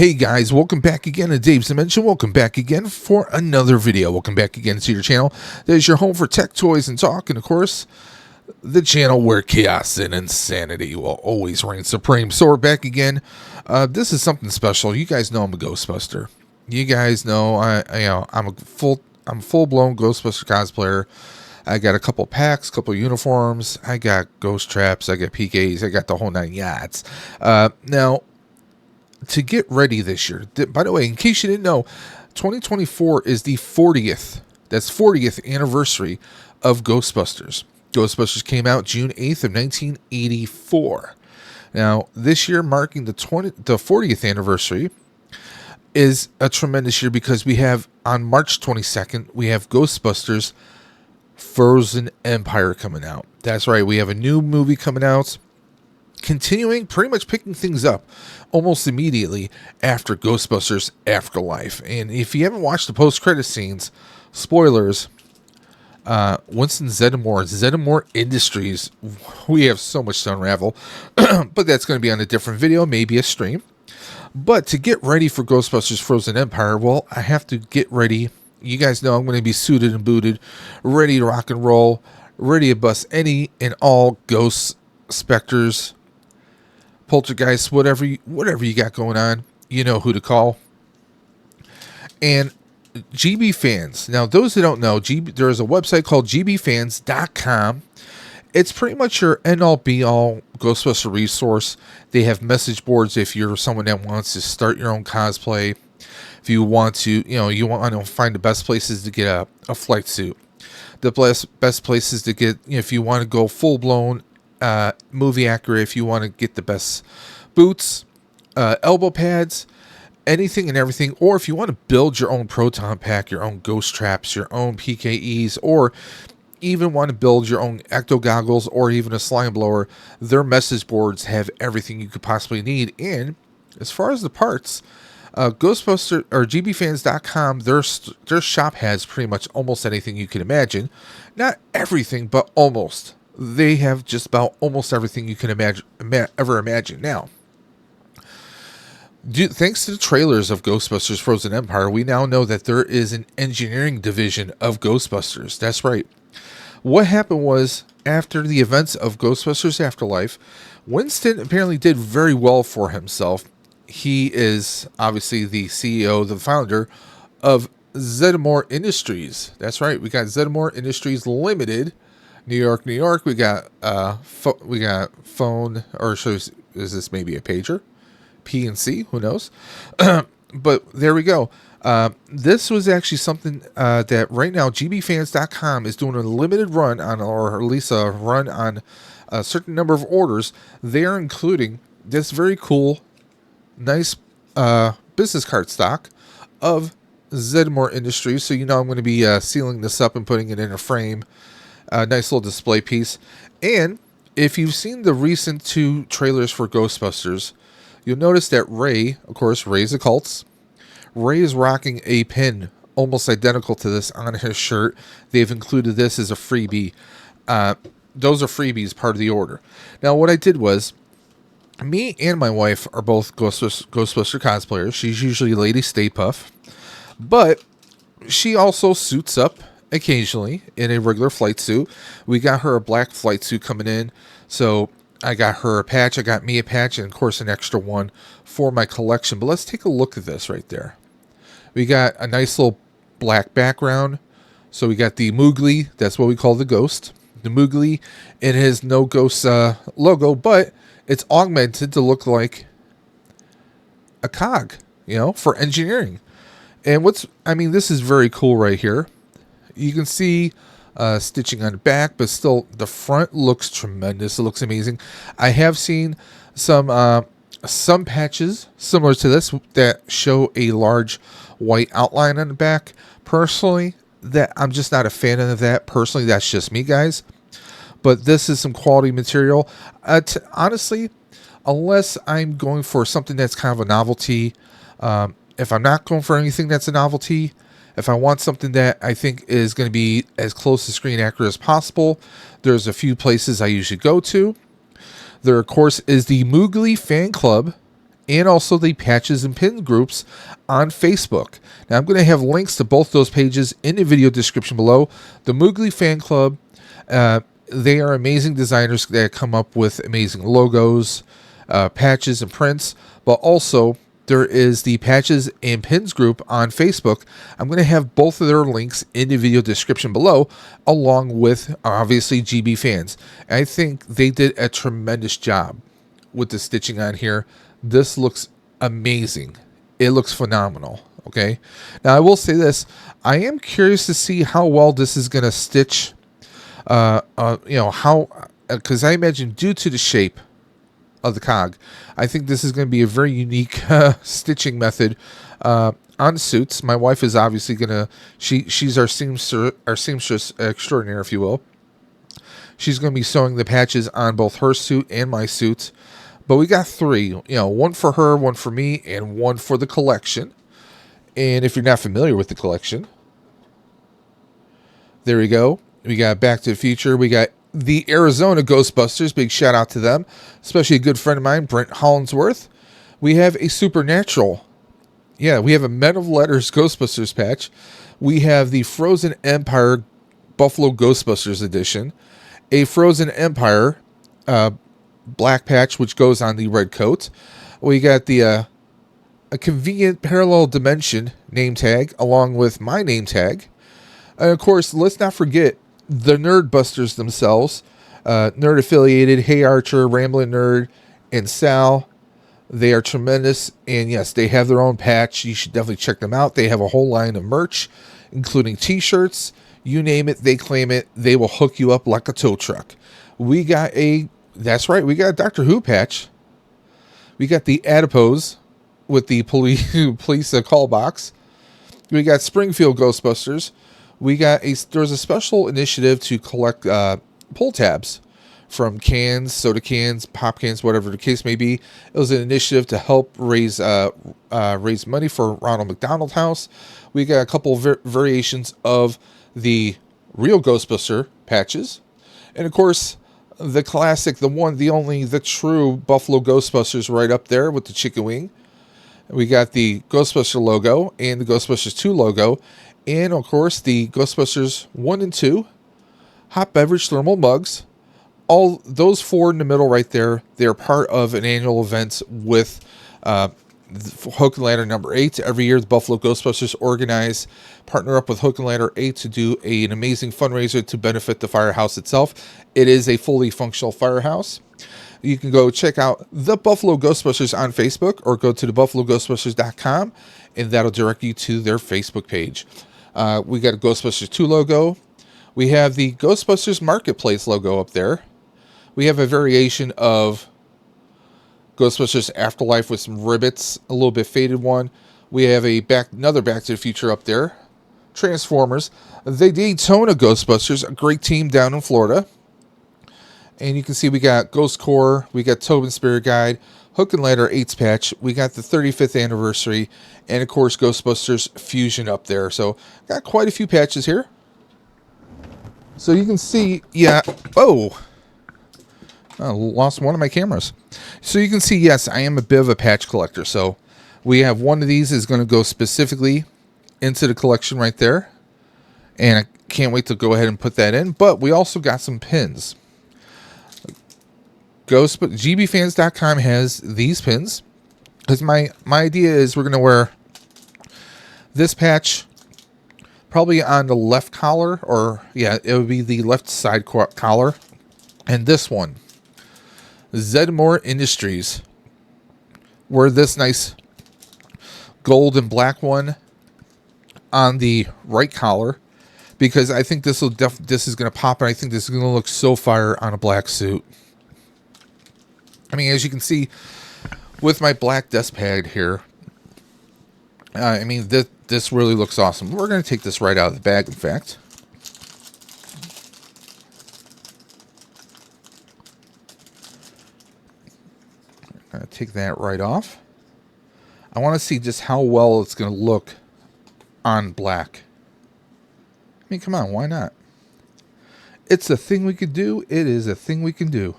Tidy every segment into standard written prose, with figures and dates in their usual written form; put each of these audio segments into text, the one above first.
Hey guys, welcome back again to Dave's Dimension. Welcome back again for another video. Welcome back again to your channel. That is your home for tech, toys, and talk. And of course, the channel where chaos and insanity will always reign supreme. So we're back again. This is something special. You guys know I'm a Ghostbuster. You guys know I'm a full-blown Ghostbuster cosplayer. I got a couple packs, couple uniforms. I got ghost traps. I got PKs. I got the whole 9 yards. Now, to get ready this year, by the way, in case you didn't know, 2024 is the 40th. That's 40th anniversary of Ghostbusters. Ghostbusters came out June 8th of 1984. Now, this year marking the 40th anniversary is a tremendous year because we have on March 22nd, we have Ghostbusters Frozen Empire coming out. That's right, we have a new movie coming out, continuing, pretty much picking things up almost immediately after Ghostbusters Afterlife. And if you haven't watched the post-credit scenes, spoilers, Winston Zeddemore Industries, we have so much to unravel, but that's going to be on a different video, maybe a stream. But to get ready for Ghostbusters Frozen Empire, well, I have to get ready. You guys know I'm going to be suited and booted, ready to rock and roll, ready to bust any and all ghosts, specters, poltergeists, whatever you got going on, you know who to call. And Gbfans. Now, those who don't know, there is a website called Gbfans.com. It's pretty much your end-all, be-all Ghostbuster resource. They have message boards if you're someone that wants to start your own cosplay. If you want to, you want to find the best places to get a flight suit. The best places to get, if you want to go full-blown movie accurate, if you want to get the best boots, elbow pads, anything and everything, or if you want to build your own proton pack, your own ghost traps, your own PKEs, or even want to build your own ecto goggles or even a slime blower, their message boards have everything you could possibly need. And as far as the parts, Ghostbuster or Gbfans.com, their shop has pretty much almost anything you can imagine. Not everything, but almost. They have just about almost everything you can ever imagine. Now, thanks to the trailers of Ghostbusters Frozen Empire, we now know that there is an engineering division of Ghostbusters. That's right. What happened was, after the events of Ghostbusters Afterlife, Winston apparently did very well for himself. He is obviously the CEO, the founder of Zeddemore Industries. That's right. We got Zeddemore Industries Limited, New York, New York. We got phone, or is this maybe a pager? PNC, who knows? But there we go. This was actually something that right now Gbfans.com is doing a limited run on, or at least a run on a certain number of orders. They are including this very cool, nice business card stock of Zeddemore Industries. So I'm going to be sealing this up and putting it in a frame. A nice little display piece. And if you've seen the recent 2 trailers for Ghostbusters, you'll notice that Ray, of course, Ray's Occults, Ray is rocking a pin almost identical to this on his shirt. They've included this as a freebie. Those are freebies, part of the order. Now, what I did was, me and my wife are both Ghostbuster cosplayers. She's usually Lady Stay Puff, but she also suits up occasionally in a regular flight suit. We got her a black flight suit coming in, so I got her a patch. I got me a patch, and of course an extra one for my collection. But let's take a look at this right there. We got a nice little black background. So we got the Moogly, that's what we call the ghost. The Moogly, it has no ghost logo, but it's augmented to look like a cog, for engineering. And this is very cool right here. You can see stitching on the back, but still the front looks tremendous. It looks amazing. I have seen some patches similar to this that show a large white outline on the back. Personally, that I'm just not a fan of that. Personally, that's just me, guys. But this is some quality material. Honestly, unless I'm going for something that's kind of a novelty, if I'm not going for anything that's a novelty, if I want something that I think is going to be as close to screen accurate as possible, there's a few places I usually go to. There, of course, is the Moogly Fan Club and also the Patches and Pins groups on Facebook. Now, I'm going to have links to both those pages in the video description below. The Moogly Fan Club, they are amazing designers that come up with amazing logos, patches, and prints, but also there is the Patches and Pins group on Facebook. I'm going to have both of their links in the video description below, along with, obviously, Gbfans. I think they did a tremendous job with the stitching on here. This looks amazing. It looks phenomenal. Okay. Now, I will say this. I am curious to see how well this is going to stitch. Because I imagine due to the shape of the cog, I think this is going to be a very unique stitching method on suits. My wife is obviously going to, she's our seamstress extraordinaire, if you will. She's going to be sewing the patches on both her suit and my suit. But we got three, one for her, one for me, and one for the collection. And if you're not familiar with the collection, there we go. We got Back to the Future. We got the Arizona Ghostbusters. Big shout out to them, especially a good friend of mine, Brent Hollinsworth. We have a Supernatural. Yeah, we have a Men of Letters Ghostbusters patch. We have the Frozen Empire Buffalo Ghostbusters edition. A Frozen Empire black patch, which goes on the red coat. We got the a convenient parallel dimension name tag, along with my name tag. And of course, let's not forget the Nerdbusters themselves, Nerd Affiliated, Hey Archer, Ramblin' Nerd, and Sal. They are tremendous, and yes, they have their own patch. You should definitely check them out. They have a whole line of merch, including t-shirts. You name it, they claim it. They will hook you up like a tow truck. That's right, we got a Doctor Who patch. We got the Adipose with the police call box. We got Springfield Ghostbusters. There's a special initiative to collect pull tabs from cans, soda cans, pop cans, whatever the case may be. It was an initiative to help raise money for Ronald McDonald House. We got a couple variations of the real Ghostbuster patches, and of course the classic, the one, the only, the true Buffalo Ghostbusters right up there with the chicken wing. We got the Ghostbuster logo and the Ghostbusters 2 logo. And, of course, the Ghostbusters 1 and 2 hot beverage thermal mugs. All those four in the middle right there, they're part of an annual event with Hook and Ladder number 8. Every year, the Buffalo Ghostbusters partner up with Hook and Ladder 8 to do an amazing fundraiser to benefit the firehouse itself. It is a fully functional firehouse. You can go check out the Buffalo Ghostbusters on Facebook, or go to thebuffaloghostbusters.com, and that'll direct you to their Facebook page. We got a Ghostbusters 2 logo. We have the Ghostbusters Marketplace logo up there. We have a variation of Ghostbusters Afterlife with some rivets, a little bit faded one. We have another Back to the Future up there. Transformers. The Daytona Ghostbusters, a great team down in Florida. And you can see we got Ghost Corps, we got Tobin Spirit Guide, Hook and Ladder 8's patch, we got the 35th anniversary, and of course Ghostbusters Fusion up there. So got quite a few patches here. So you can see, I lost one of my cameras. So you can see, yes, I am a bit of a patch collector. So we have one of these is going to go specifically into the collection right there. And I can't wait to go ahead and put that in. But we also got some pins. Gbfans.com has these pins. Because my idea is we're going to wear this patch probably on the left collar, it would be the left side collar. And this one, Zedmore Industries, wear this nice gold and black one on the right collar, because I think this is going to pop, and I think this is going to look so fire on a black suit. I mean, as you can see with my black desk pad here, this really looks awesome. We're going to take this right out of the bag, in fact. I'm going to take that right off. I want to see just how well it's going to look on black. I mean, come on, why not? It's a thing we could do. It is a thing we can do.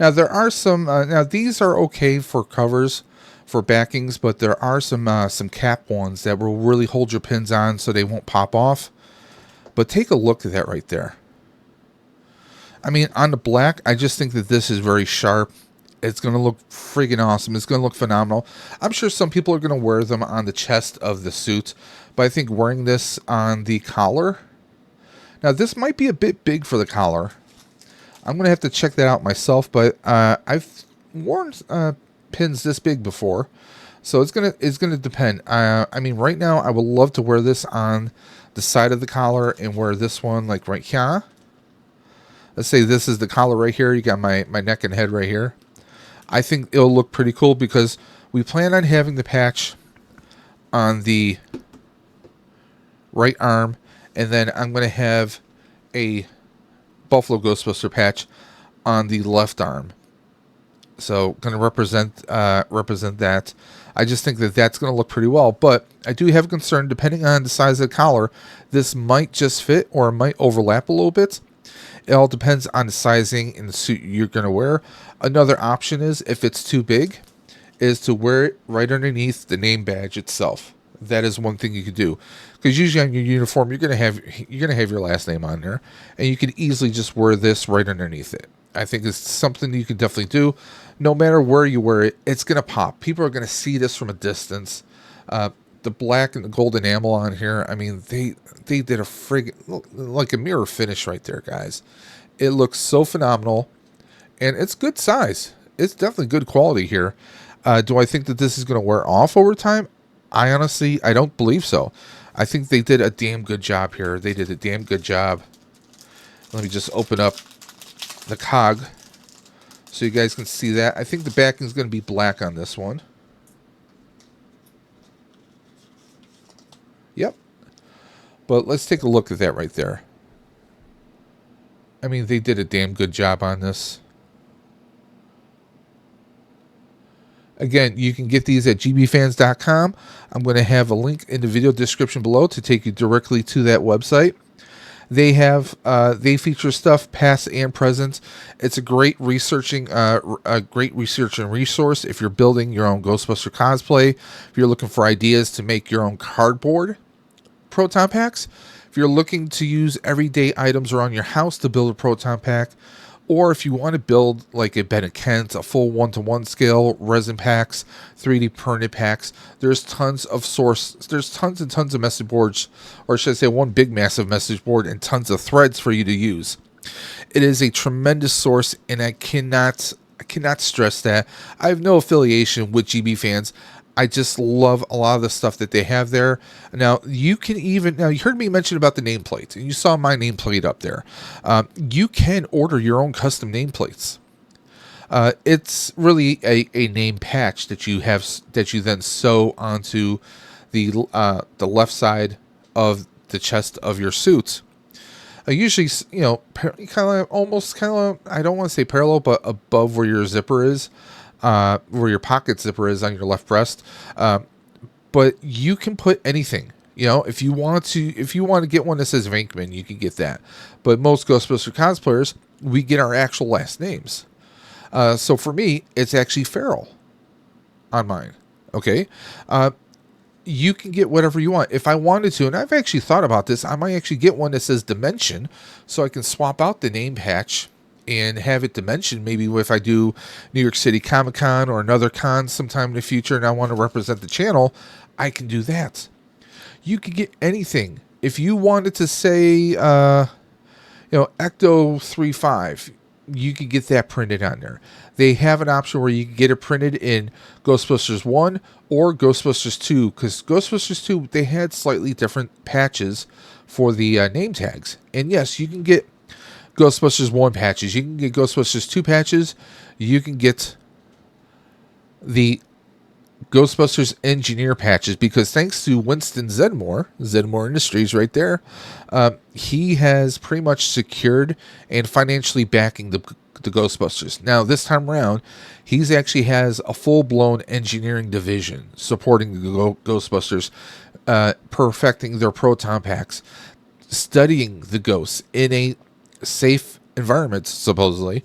Now there are some. Now these are okay for covers, for backings, but there are some cap ones that will really hold your pins on so they won't pop off. But take a look at that right there. I mean, on the black, I just think that this is very sharp. It's going to look friggin' awesome. It's going to look phenomenal. I'm sure some people are going to wear them on the chest of the suit, but I think wearing this on the collar. Now, this might be a bit big for the collar. I'm going to have to check that out myself, but I've worn pins this big before, so it's gonna depend. I mean, right now, I would love to wear this on the side of the collar and wear this one like right here. Let's say this is the collar right here. You got my neck and head right here. I think it'll look pretty cool because we plan on having the patch on the right arm, and then I'm going to have a Buffalo Ghostbuster patch on the left arm. So going to represent that. I just think that that's going to look pretty well, but I do have a concern depending on the size of the collar. This might just fit or it might overlap a little bit. It all depends on the sizing and the suit you're going to wear. Another option is, if it's too big, is to wear it right underneath the name badge itself. That is one thing you could do, because usually on your uniform you're going to have your last name on there, and you can easily just wear this right underneath it. I think it's something you can definitely do. No matter where you wear it, it's going to pop. People are going to see this from a distance. The black and the gold enamel on here, I mean, they did a like a mirror finish right there, guys. It looks so phenomenal, and it's good size. It's definitely good quality here. Do I think that this is going to wear off over time? I don't believe so. I think they did a damn good job here. They did a damn good job. Let me just open up the cog so you guys can see that. I think the backing is going to be black on this one. Yep. But let's take a look at that right there. I mean, they did a damn good job on this. Again, you can get these at gbfans.com. I'm going to have a link in the video description below to take you directly to that website. They feature stuff past and present. It's a great research and resource if you're building your own Ghostbuster cosplay, if you're looking for ideas to make your own cardboard proton packs, if you're looking to use everyday items around your house to build a proton pack, or if you want to build like a Ben & Kent, a full 1-to-1 scale resin packs, 3D printed packs. There's tons and tons of message boards, or should I say one big massive message board and tons of threads for you to use. It is a tremendous source, and I cannot stress that. I have no affiliation with Gbfans. I just love a lot of the stuff that they have there. Now, you heard me mention about the nameplate, and you saw my nameplate up there. You can order your own custom nameplates. It's really a name patch that you then sew onto the left side of the chest of your suit. Usually, kind of, I don't want to say parallel, but above where your zipper is. Where your pocket zipper is on your left breast, but you can put anything. If you want to get one that says Venkman, you can get that. But most Ghostbuster cosplayers, we get our actual last names. So for me, it's actually Farrell on mine. Okay, you can get whatever you want. If I wanted to, and I've actually thought about this, I might actually get one that says Dimension, so I can swap out the name patch and have it Dimension. Maybe if I do New York City Comic Con or another con sometime in the future and I want to represent the channel, I can do that. You could get anything. If you wanted to say, Ecto 35, you could get that printed on there. They have an option where you can get it printed in Ghostbusters 1 or Ghostbusters 2, because Ghostbusters 2, they had slightly different patches for the name tags. And yes, you can get Ghostbusters 1 patches. You can get Ghostbusters 2 patches. You can get the Ghostbusters Engineer patches, because thanks to Winston Zedmore Industries right there, he has pretty much secured and financially backing the Ghostbusters. Now, this time around, he's actually has a full-blown engineering division supporting the Ghostbusters, perfecting their proton packs, studying the ghosts in a safe environments, supposedly.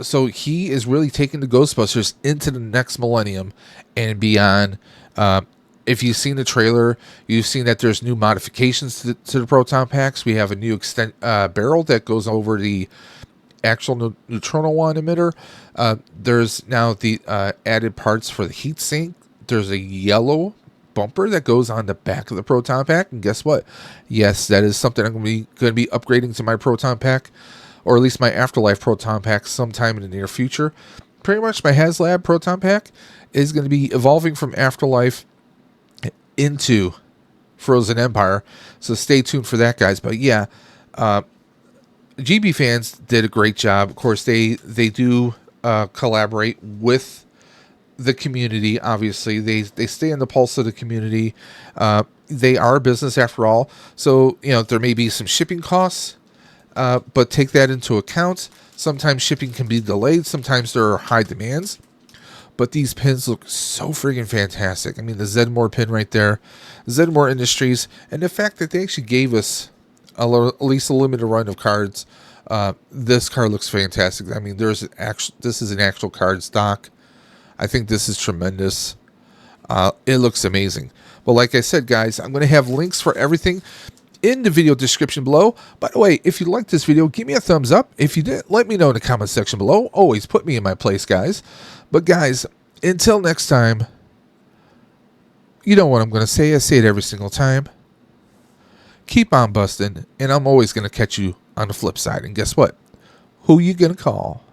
So he is really taking the Ghostbusters into the next millennium and beyond. If you've seen the trailer, you've seen that there's new modifications to the proton packs. We have a new barrel that goes over the actual neutrino wand emitter. There's now the added parts for the heat sink. There's a yellow bumper that goes on the back of the proton pack, and guess what? Yes, that is something I'm going to be upgrading to my proton pack, or at least my Afterlife proton pack, sometime in the near future. Pretty much my HasLab proton pack is going to be evolving from Afterlife into Frozen Empire, so stay tuned for that, guys. But yeah, Gbfans did a great job. Of course, they do collaborate with the community. Obviously, they stay in the pulse of the community. They are a business after all, so there may be some shipping costs, but take that into account. Sometimes shipping can be delayed. Sometimes there are high demands. But these pins look so freaking fantastic. I mean, the Zedmore pin right there, Zedmore Industries, and the fact that they actually gave us at least a limited run of cards. This card looks fantastic. I mean, this is an actual card stock. I think this is tremendous. It looks amazing. But like I said, guys, I'm going to have links for everything in the video description below. By the way, if you liked this video, give me a thumbs up. If you didn't, let me know in the comment section below. Always put me in my place, guys. But guys, until next time, you know what I'm going to say. I say it every single time. Keep on busting, and I'm always going to catch you on the flip side. And guess what? Who you going to call?